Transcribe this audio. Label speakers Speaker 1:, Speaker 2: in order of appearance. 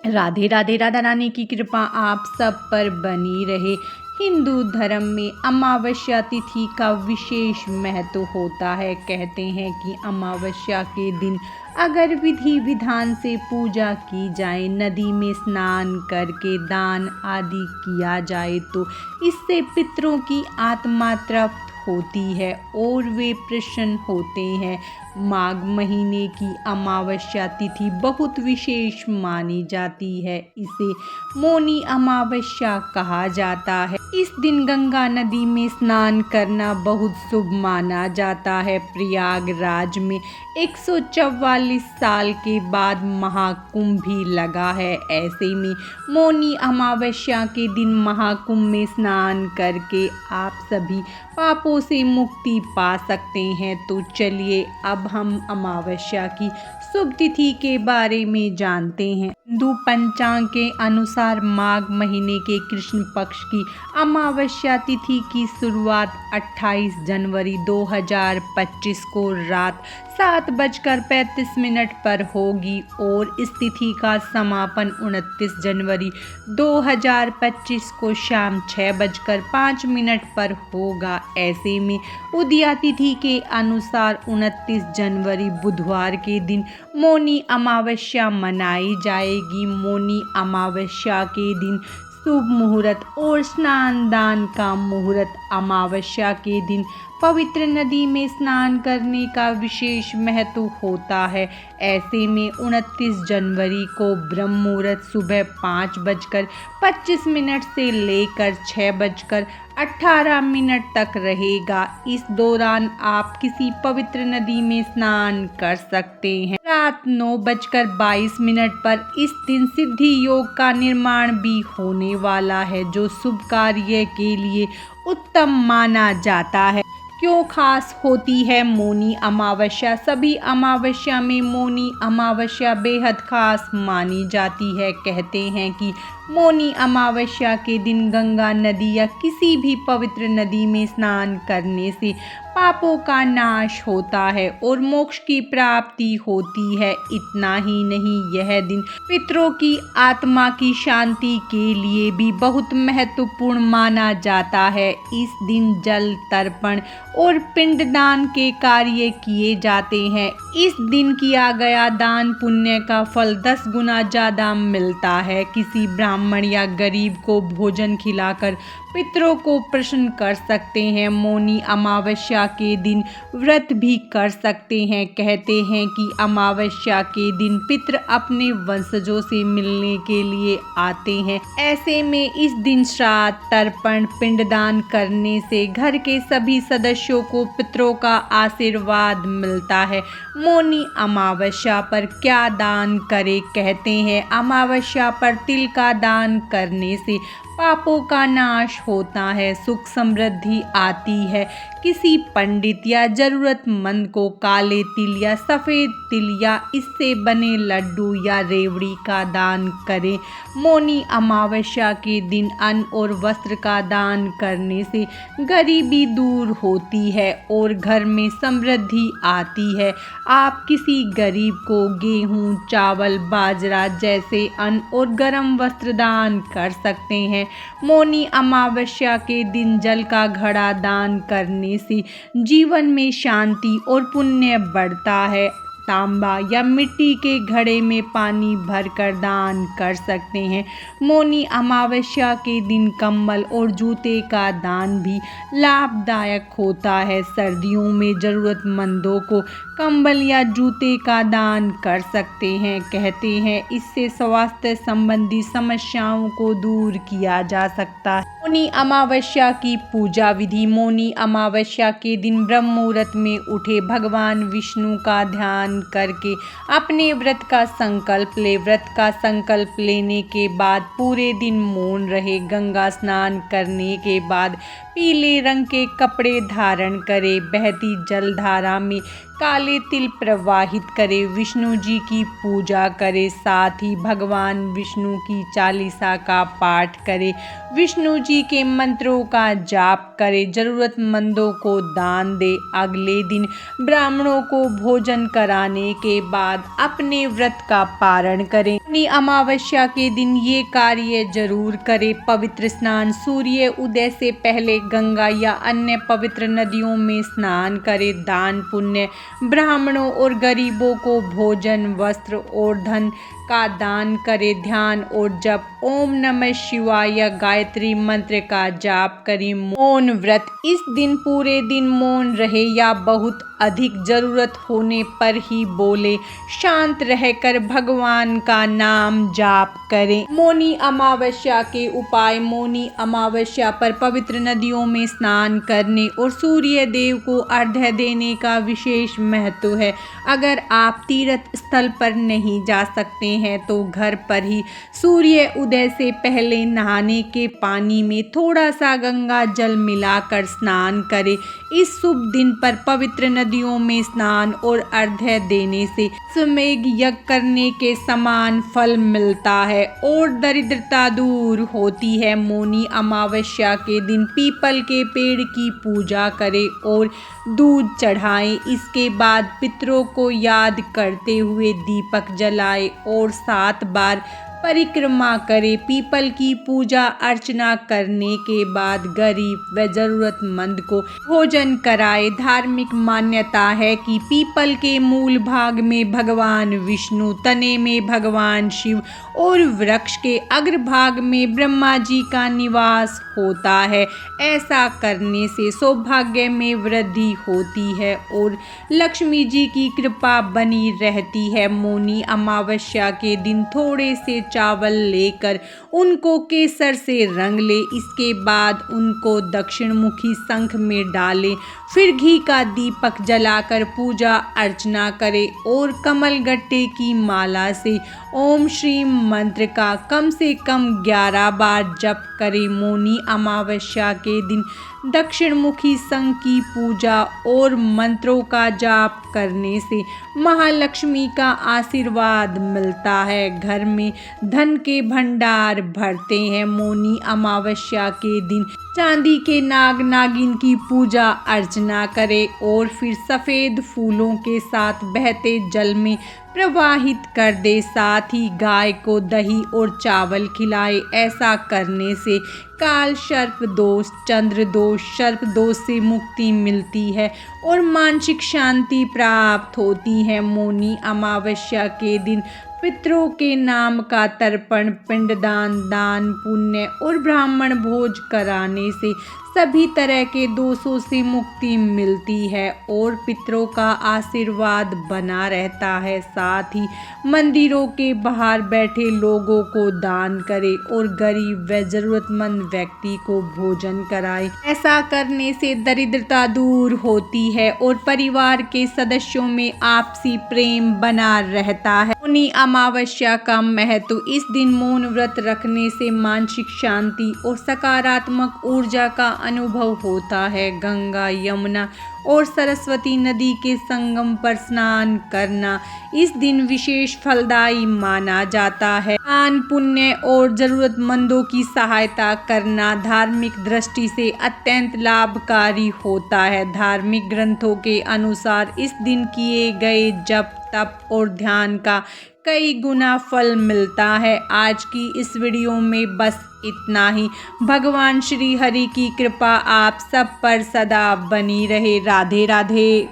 Speaker 1: राधे राधे। राधा रानी की कृपा आप सब पर बनी रहे। हिंदू धर्म में अमावस्या तिथि का विशेष महत्व होता है। कहते हैं कि अमावस्या के दिन अगर विधि विधान से पूजा की जाए, नदी में स्नान करके दान आदि किया जाए तो इससे पितरों की आत्मा तृप्त होती है और वे प्रसन्न होते हैं। माघ महीने की अमावस्या तिथि बहुत विशेष मानी जाती है। इसे मौनी अमावस्या कहा जाता है। इस दिन गंगा नदी में स्नान करना बहुत शुभ माना जाता है। प्रयागराज में 144 साल के बाद महाकुंभ भी लगा है। ऐसे में मौनी अमावस्या के दिन महाकुंभ में स्नान करके आप सभी पापों से मुक्ति पा सकते हैं। तो चलिए अब हम अमावस्या की शुभ तिथि के बारे में जानते हैं। हिंदू पंचांग के अनुसार माघ महीने के कृष्ण पक्ष की अमावस्या तिथि की शुरुआत 28 जनवरी 2025 को रात 7:35 पर होगी और इस तिथि का समापन 29 जनवरी 2025 को शाम 6:05 पर होगा। ऐसे में उदया तिथि के अनुसार 29 जनवरी बुधवार के दिन मौनी अमावस्या मनाई जाएगी। मौनी अमावस्या के दिन शुभ मुहूर्त और स्नान दान का मुहूर्त। अमावस्या के दिन पवित्र नदी में स्नान करने का विशेष महत्व होता है। ऐसे में 29 जनवरी को ब्रह्म मुहूर्त सुबह 5:25 से लेकर 6:18 तक रहेगा। इस दौरान आप किसी पवित्र नदी में स्नान कर सकते हैं। रात 9:22 पर इस दिन सिद्धि योग का निर्माण भी होने वाला है, जो शुभ कार्य के लिए उत्तम माना जाता है। क्यों खास होती है मौनी अमावस्या? सभी अमावस्या में मौनी अमावस्या बेहद खास मानी जाती है। कहते हैं कि मौनी अमावस्या के दिन गंगा नदी या किसी भी पवित्र नदी में स्नान करने से पापों का नाश होता है और मोक्ष की प्राप्ति होती है। इतना ही नहीं, यह दिन पितरों की आत्मा की शांति के लिए भी बहुत महत्वपूर्ण माना जाता है। इस दिन जल तर्पण और पिंडदान के कार्य किए जाते हैं। इस दिन किया गया दान पुण्य का फल 10 गुना ज्यादा मिलता है। किसी ब्राह्मण या गरीब को भोजन खिलाकर पितरों को प्रसन्न कर सकते हैं। मौनी अमावस्या के दिन व्रत भी कर सकते हैं। कहते हैं कि अमावस्या के दिन पितर अपने वंशजों से मिलने के लिए आते हैं। ऐसे में इस दिन श्राद्ध तर्पण पिंडदान करने से घर के सभी सदस्यों को पितरों का आशीर्वाद मिलता है। मौनी अमावस्या पर क्या दान करें? कहते हैं अमावस्या पर तिल का दान करने से पापों का नाश होता है, सुख समृद्धि आती है। किसी पंडित या जरूरतमंद को काले तिल या सफ़ेद तिल या इससे बने लड्डू या रेवड़ी का दान करें। मौनी अमावस्या के दिन अन्न और वस्त्र का दान करने से गरीबी दूर होती है और घर में समृद्धि आती है। आप किसी गरीब को गेहूं, चावल, बाजरा जैसे अन्न और गर्म वस्त्र दान कर सकते हैं। मौनी अमावस्या के दिन जल का घड़ा दान करने से जीवन में शांति और पुण्य बढ़ता है। तांबा या मिट्टी के घड़े में पानी भरकर दान कर सकते हैं। मौनी अमावस्या के दिन कंबल और जूते का दान भी लाभदायक होता है। सर्दियों में ज़रूरतमंदों को कंबल या जूते का दान कर सकते हैं। कहते हैं इससे स्वास्थ्य संबंधी समस्याओं को दूर किया जा सकता है। मौनी अमावस्या की पूजा विधि। मौनी अमावस्या के दिन ब्रह्म मुहूर्त में उठे भगवान विष्णु का ध्यान करके अपने व्रत का संकल्प ले। व्रत का संकल्प लेने के बाद पूरे दिन मौन रहे। गंगा स्नान करने के बाद पीले रंग के कपड़े धारण करे, बहती जलधारा में काले तिल प्रवाहित करे, विष्णु जी की पूजा करे, साथ ही भगवान विष्णु की चालीसा का पाठ करे, विष्णु जी के मंत्रों का जाप करे, जरूरतमंदों को दान दे। अगले दिन ब्राह्मणों को भोजन कराने के बाद अपने व्रत का पारण करें। अपनी अमावस्या के दिन ये कार्य जरूर करें। पवित्र स्नान, सूर्य उदय से पहले गंगा या अन्य पवित्र नदियों में स्नान करें। दान पुण्य, ब्राह्मणों और गरीबों को भोजन, वस्त्र और धन का दान करें। ध्यान और जप, ओम नमः शिवाय या गायत्री मंत्र का जाप करें। मौन व्रत, इस दिन पूरे दिन मौन रहे या बहुत अधिक जरूरत होने पर ही बोले। शांत रहकर भगवान का नाम जाप करें। मौनी अमावस्या के उपाय। मौनी अमावस्या पर पवित्र नदियों में स्नान करने और सूर्य देव को अर्घ्य देने का विशेष महत्व है। अगर आप तीर्थ स्थल पर नहीं जा सकते हैं तो घर पर ही सूर्य उदय से पहले नहाने के पानी में थोड़ा सा गंगा जल मिलाकर स्नान करें। इस शुभ दिन पर पवित्र नदियों में स्नान और अर्घ्य देने से अश्वमेध यज्ञ करने के समान फल मिलता है और दरिद्रता दूर होती है। मौनी अमावस्या के दिन पीपल के पेड़ की पूजा करें और दूध चढ़ाएं। इसके बाद पितरों को याद करते हुए दीपक जलाएं और 7 बार परिक्रमा करें। पीपल की पूजा अर्चना करने के बाद गरीब व जरूरतमंद को भोजन कराए। धार्मिक मान्यता है कि पीपल के मूल भाग में भगवान विष्णु, तने में भगवान शिव और वृक्ष के अग्रभाग में ब्रह्मा जी का निवास होता है। ऐसा करने से सौभाग्य में वृद्धि होती है और लक्ष्मी जी की कृपा बनी रहती है। मौनी अमावस्या के दिन थोड़े से चावल लेकर उनको केसर से रंग ले। इसके बाद उनको दक्षिण मुखी शंख में डालें। फिर घी का दीपक जलाकर पूजा अर्चना करें और कमल गट्टे की माला से ओम श्री मंत्र का कम से कम 11 बार जप करें। मौनी अमावस्या के दिन दक्षिण मुखी शंख की पूजा और मंत्रों का जाप करने से महालक्ष्मी का आशीर्वाद मिलता है। घर में धन के भंडार भरते हैं। मौनी अमावस्या के दिन चांदी के नाग नागिन की पूजा अर्चना करें और फिर सफ़ेद फूलों के साथ बहते जल में प्रवाहित कर दे। साथ ही गाय को दही और चावल खिलाए। ऐसा करने से काल सर्प दोष, चंद्र दोष, सर्प दोष से मुक्ति मिलती है और मानसिक शांति प्राप्त होती है। मौनी अमावस्या के दिन पितरों के नाम का तर्पण, पिंडदान, दान पुण्य और ब्राह्मण भोज कराने से सभी तरह के दोषों से मुक्ति मिलती है और पितरों का आशीर्वाद बना रहता है। साथ ही मंदिरों के बाहर बैठे लोगों को दान करें और गरीब व जरूरतमंद व्यक्ति को भोजन कराएं। ऐसा करने से दरिद्रता दूर होती है और परिवार के सदस्यों में आपसी प्रेम बना रहता है। मौनी अमावस्या का महत्व। इस दिन मौन व्रत रखने से मानसिक शांति और सकारात्मक ऊर्जा का अनुभव होता है। गंगा, यमुना और सरस्वती नदी के संगम पर स्नान करना इस दिन विशेष फलदायी माना जाता है। दान पुण्य और जरूरतमंदों की सहायता करना धार्मिक दृष्टि से अत्यंत लाभकारी होता है। धार्मिक ग्रंथों के अनुसार इस दिन किए गए जप, तप और ध्यान का कई गुना फल मिलता है। आज की इस वीडियो में बस इतना ही। भगवान श्री हरि की कृपा आप सब पर सदा बनी रहे। राधे राधे।